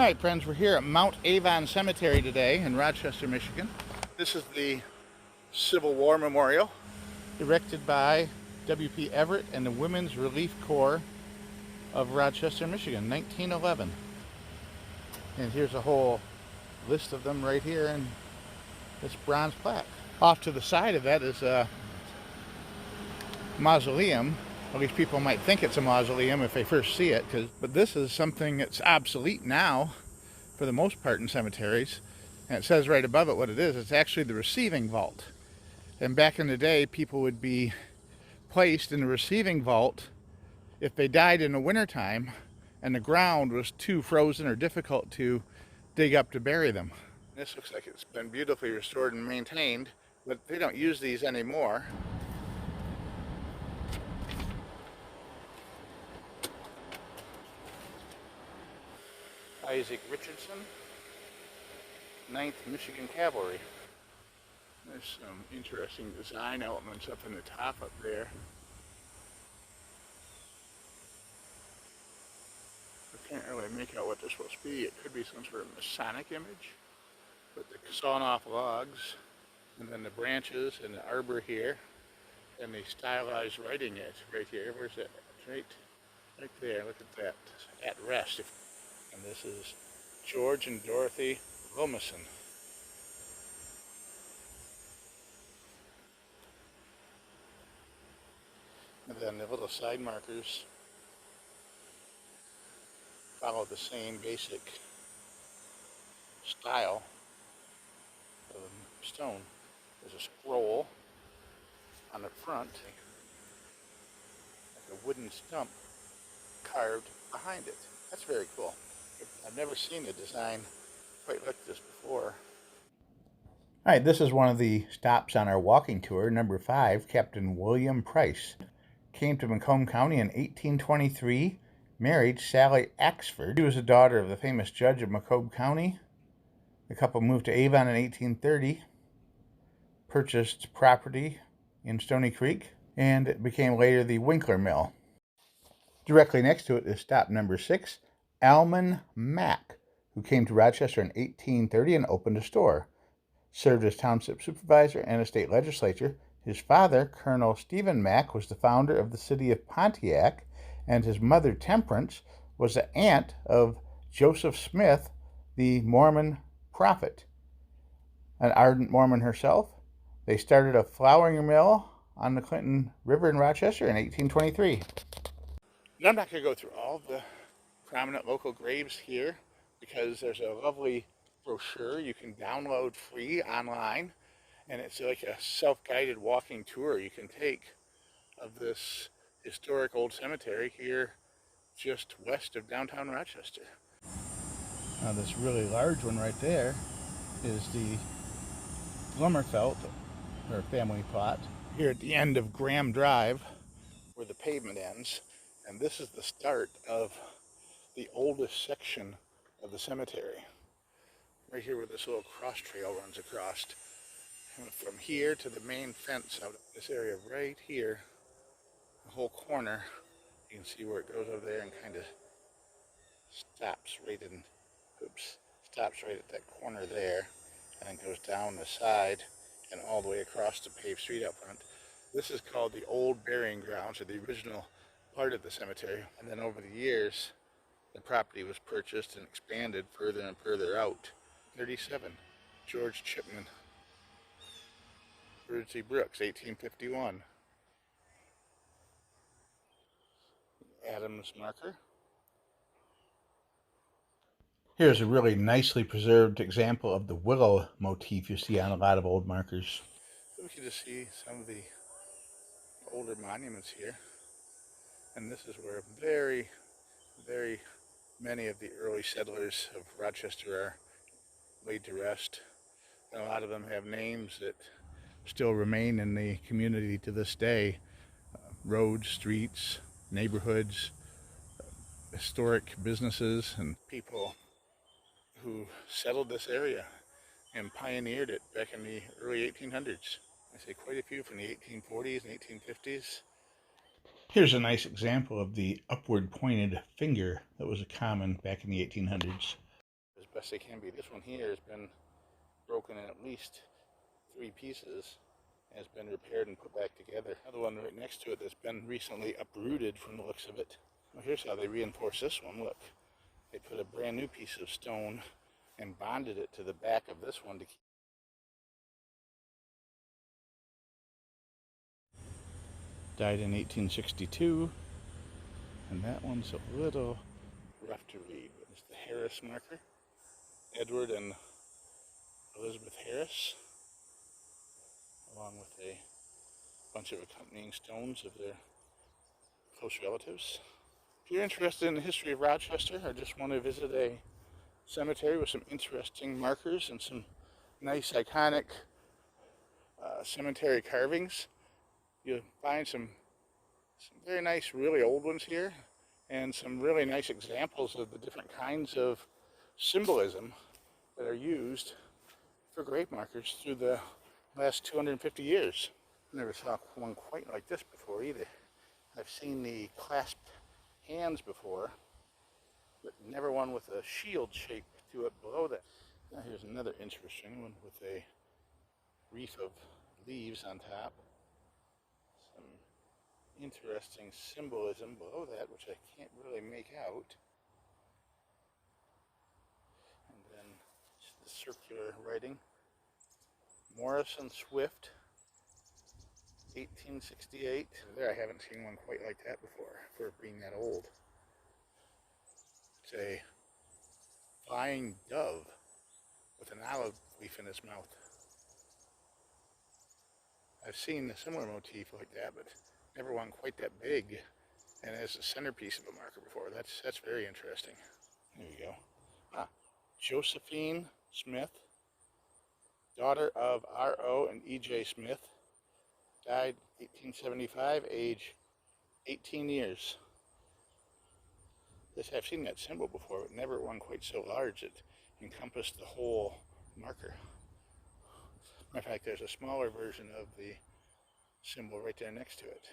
Alright friends, we're here at Mount Avon Cemetery today in Rochester, Michigan. This is the Civil War Memorial erected by W.P. Everett and the Women's Relief Corps of Rochester, Michigan, 1911. And here's a whole list of them right here in this bronze plaque. Off to the side of that is a mausoleum. At least people might think it's a mausoleum if they first see it, but this is something that's obsolete now for the most part in cemeteries. And it says right above it what it is. It's actually the receiving vault. And back in the day, people would be placed in the receiving vault if they died in the wintertime and the ground was too frozen or difficult to dig up to bury them. This looks like it's been beautifully restored and maintained, but they don't use these anymore. Isaac Richardson, 9th Michigan Cavalry. There's some interesting design elements up in the top up there. I can't really make out what they're supposed to be. It could be some sort of Masonic image, but the sawn off logs, and then the branches and the arbor here, and the stylized writing is right here. Where's that? Right there. Look at that. At rest. And this is George and Dorothy Lomason. And then the little side markers follow the same basic style of stone. There's a scroll on the front, like a wooden stump carved behind it. That's very cool. I've never seen a design quite like this before. Alright, this is one of the stops on our walking tour, number 5. Captain William Price came to Macomb County in 1823, married Sally Axford. She was the daughter of the famous judge of Macomb County. The couple moved to Avon in 1830, purchased property in Stony Creek, and it became later the Winkler Mill. Directly next to it is stop number 6, Almon Mack, who came to Rochester in 1830 and opened a store. Served as township supervisor and a state legislature. His father, Colonel Stephen Mack, was the founder of the city of Pontiac, and his mother, Temperance, was the aunt of Joseph Smith, the Mormon prophet. An ardent Mormon herself, they started a flouring mill on the Clinton River in Rochester in 1823. I'm not going to go through all the prominent local graves here because there's a lovely brochure you can download free online, and it's like a self-guided walking tour you can take of this historic old cemetery here just west of downtown Rochester. Now this really large one right there is the Lummerfelt, or family plot, here at the end of Graham Drive where the pavement ends, and this is the start of the oldest section of the cemetery. Right here where this little cross trail runs across. And from here to the main fence out of this area right here, the whole corner, you can see where it goes over there and kind of stops right at that corner there, and then goes down the side and all the way across the paved street out front. This is called the old burying grounds, or the original part of the cemetery, and then over the years the property was purchased and expanded further and further out. 37, George Chipman. Birdsey Brooks, 1851. Adams marker. Here's a really nicely preserved example of the willow motif you see on a lot of old markers. So we can just see some of the older monuments here. And this is where very, very many of the early settlers of Rochester are laid to rest. And a lot of them have names that still remain in the community to this day. Roads, streets, neighborhoods, historic businesses, and people who settled this area and pioneered it back in the early 1800s. I say quite a few from the 1840s and 1850s. Here's a nice example of the upward pointed finger that was common back in the 1800s. best they can be. This one here has been broken in at least 3 pieces and has been repaired and put back together. Another one right next to it that's been recently uprooted from the looks of it. Well, here's how they reinforce this one. Look, they put a brand new piece of stone and bonded it to the back of this one to keep. Died in 1862, and that one's a little rough to read. It's the Harris marker. Edward and Elizabeth Harris, along with a bunch of accompanying stones of their close relatives. If you're interested in the history of Rochester or just want to visit a cemetery with some interesting markers and some nice iconic cemetery carvings, you'll find some very nice, really old ones here, and some really nice examples of the different kinds of symbolism that are used for grave markers through the last 250 years. I never saw one quite like this before either. I've seen the clasped hands before, but never one with a shield shape to it below that. Now here's another interesting one with a wreath of leaves on top. Some interesting symbolism below that, which I can't really make out. And then the circular writing. Morrison Swift, 1868. There, I haven't seen one quite like that before for being that old. It's a flying dove with an olive leaf in its mouth. I've seen a similar motif like that, but never one quite that big and as a centerpiece of a marker before. That's very interesting. There you go. Josephine Smith, daughter of R.O. and E.J. Smith, died 1875, age 18 years. I've seen that symbol before, but never one quite so large that encompassed the whole marker. Matter of fact, there's a smaller version of the symbol right there next to it.